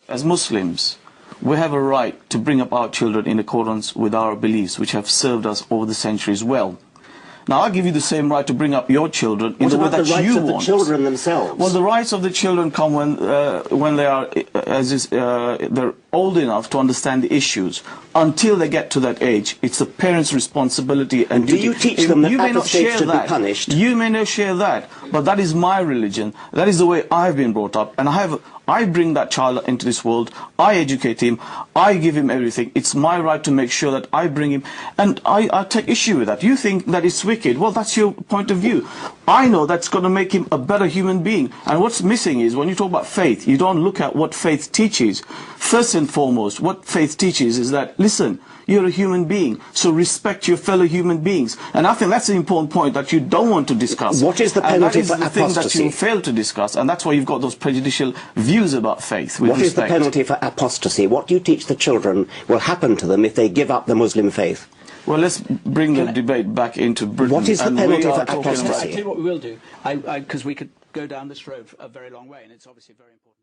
As Muslims, we have a right to bring up our children in accordance with our beliefs, which have served us over the centuries well. Now, I'll give you the same right to bring up your children in the way that you want. What about the rights of the children themselves? Well, the rights of the children come when they are they're old enough to understand the issues. Until they get to that age, it's the parents' responsibility and duty. Do you teach them that apostates should be punished? You may not share that, but that is my religion. That is the way I've been brought up, and I bring that child into this world. I educate him. I give him everything. It's my right to make sure that I bring him, and I take issue with that. You think that it's wicked? Well, that's your point of view. I know that's going to make him a better human being. And what's missing is when you talk about faith, you don't look at what faith teaches. First and foremost, what faith teaches is that, listen, you're a human being, so respect your fellow human beings. And I think that's an important point that you don't want to discuss. What is the penalty for apostasy? That is the thing that you fail to discuss, and that's why you've got those prejudicial views about faith. What is the penalty for apostasy? What do you teach the children will happen to them if they give up the Muslim faith? Well, let's bring the debate back into Britain. What is the penalty for apostasy? I'll tell you what we will do, because we could go down this road for a very long way, and it's obviously very important.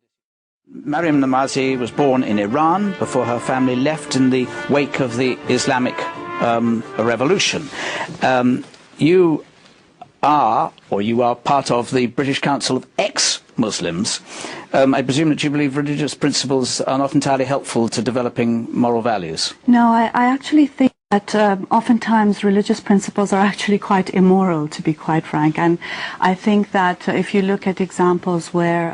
Maryam Namazi was born in Iran before her family left in the wake of the Islamic revolution. You are part of the British Council of Ex-Muslims. I presume that you believe religious principles are not entirely helpful to developing moral values. No, I actually think that oftentimes religious principles are actually quite immoral, to be quite frank. And I think that if you look at examples where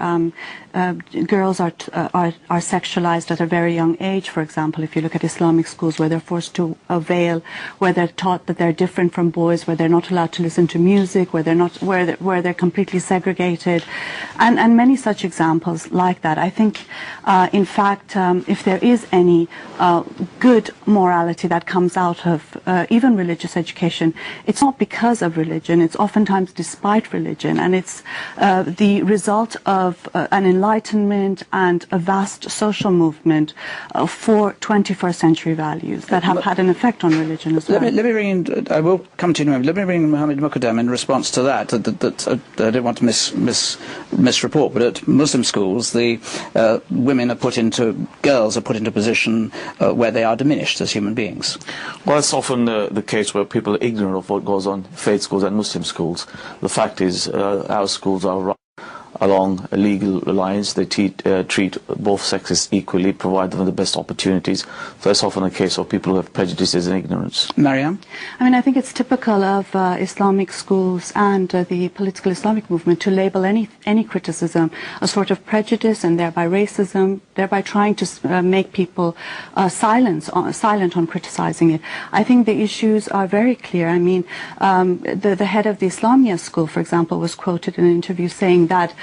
girls are sexualized at a very young age, for example, if you look at Islamic schools where they're forced to veil, where they're taught that they're different from boys, where they're not allowed to listen to music, where they're completely segregated, and many such examples like that. I think, in fact, if there is any good morality that comes out of even religious education, it's not because of religion. It's oftentimes despite religion, and it's the result of an enlightenment and a vast social movement for 21st century values that have had an effect on religion as well. Let me bring in, I will come to you in a moment. Let me bring in Mohammed Muqaddam in response to that. I don't want to misreport, but at Muslim schools, the girls are put into a position where they are diminished as human beings. Well, it's often the case where people are ignorant of what goes on in faith schools and Muslim schools. The fact is, our schools are run along a legal lines. They treat both sexes equally, provide them with the best opportunities. So it's often a case of people who have prejudices and ignorance. Maryam? I mean, I think it's typical of Islamic schools and the political Islamic movement to label any criticism a sort of prejudice and thereby racism, thereby trying to make people silent on criticizing it. I think the issues are very clear. I mean, the head of the Islamia school, for example, was quoted in an interview saying that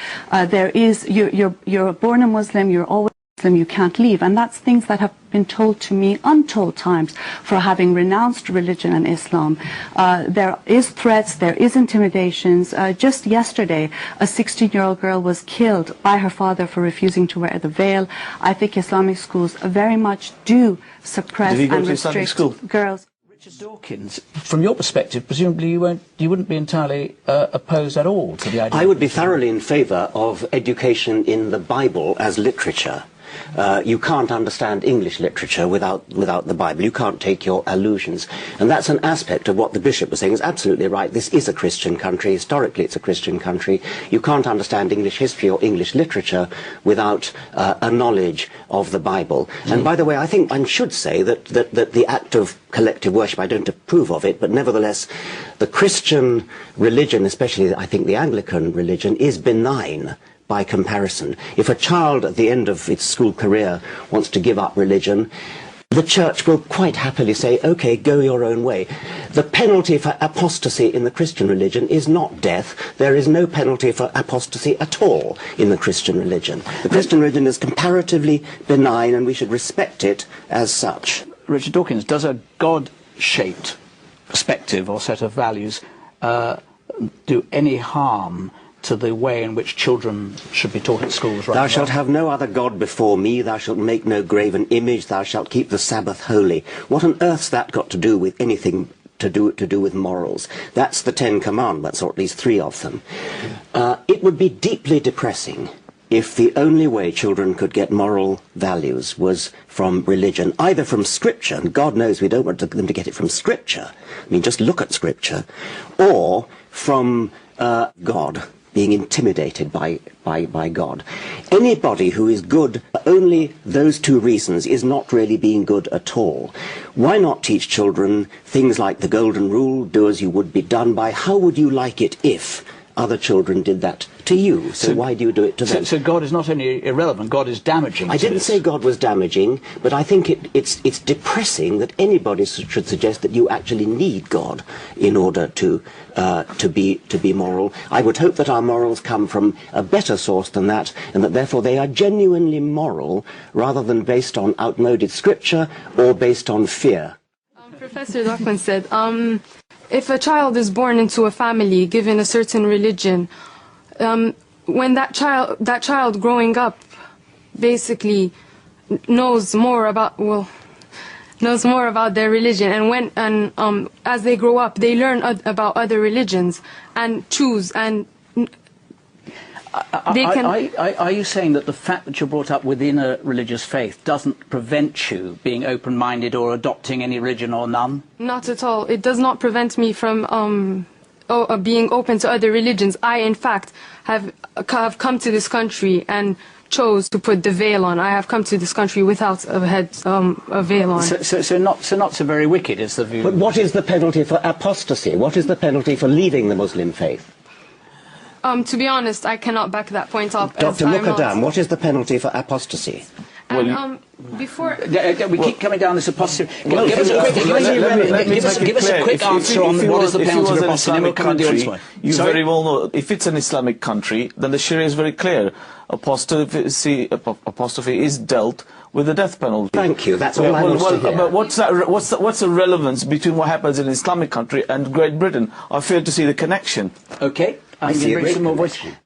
you're born a Muslim, you're always Muslim, you can't leave. And that's things that have been told to me untold times for having renounced religion and Islam. There is threats, there is intimidations. Just yesterday, a 16-year-old girl was killed by her father for refusing to wear the veil. I think Islamic schools very much do suppress and restrict girls. Richard Dawkins, from your perspective, presumably you wouldn't be entirely opposed at all to the idea. I would be thoroughly in favour of education in the Bible as literature. You can't understand English literature without the Bible. You can't take your allusions. And that's an aspect of what the bishop was saying. Is absolutely right. This is a Christian country. Historically, it's a Christian country. You can't understand English history or English literature without a knowledge of the Bible. And by the way, I think I should say that the act of collective worship, I don't approve of it, but nevertheless, the Christian religion, especially I think the Anglican religion, is benign by comparison. If a child at the end of its school career wants to give up religion, the church will quite happily say, okay, go your own way. The penalty for apostasy in the Christian religion is not death. There is no penalty for apostasy at all in the Christian religion. The Christian religion is comparatively benign, and we should respect it as such. Richard Dawkins, does a God-shaped perspective or set of values do any harm to the way in which children should be taught at schools? Thou shalt have no other God before me, thou shalt make no graven image, thou shalt keep the Sabbath holy. What on earth's that got to do with anything to do with morals? That's the 10 Commandments, or at least 3 of them. It would be deeply depressing if the only way children could get moral values was from religion, either from Scripture, and God knows we don't want them to get it from Scripture, I mean, just look at Scripture, or from God, being intimidated by God. Anybody who is good for only those two reasons is not really being good at all. Why not teach children things like the golden rule, do as you would be done by? How would you like it if other children did that to you? So why do you do it to them? So God is not only irrelevant, God is damaging. I didn't say God was damaging, but I think it's depressing that anybody should suggest that you actually need God in order to be moral. I would hope that our morals come from a better source than that, and that therefore they are genuinely moral, rather than based on outmoded scripture or based on fear. Professor Dawkins said, if a child is born into a family given a certain religion, when that child growing up basically knows more about their religion, and as they grow up they learn about other religions and choose, and they can... Are you saying that the fact that you're brought up within a religious faith doesn't prevent you being open-minded or adopting any religion or none? Not at all. It does not prevent me from being open to other religions. I, in fact, have come to this country and chose to put the veil on. I have come to this country without a veil on. So not so very wicked is the view. But what is the penalty for apostasy? What is the penalty for leaving the Muslim faith? To be honest, I cannot back that point up. Dr. Mukadam, what is the penalty for apostasy? And, before... We keep coming down this apostasy. Well, give us a quick answer on what is the penalty for apostasy. You very well know, if it's an Islamic country, then the Sharia is very clear. Apostasy is dealt with the death penalty. Thank you. That's all I want to hear. But what's the relevance between what happens in an Islamic country and Great Britain? I fail to see the connection. Okay. I see a great some more voice. connection.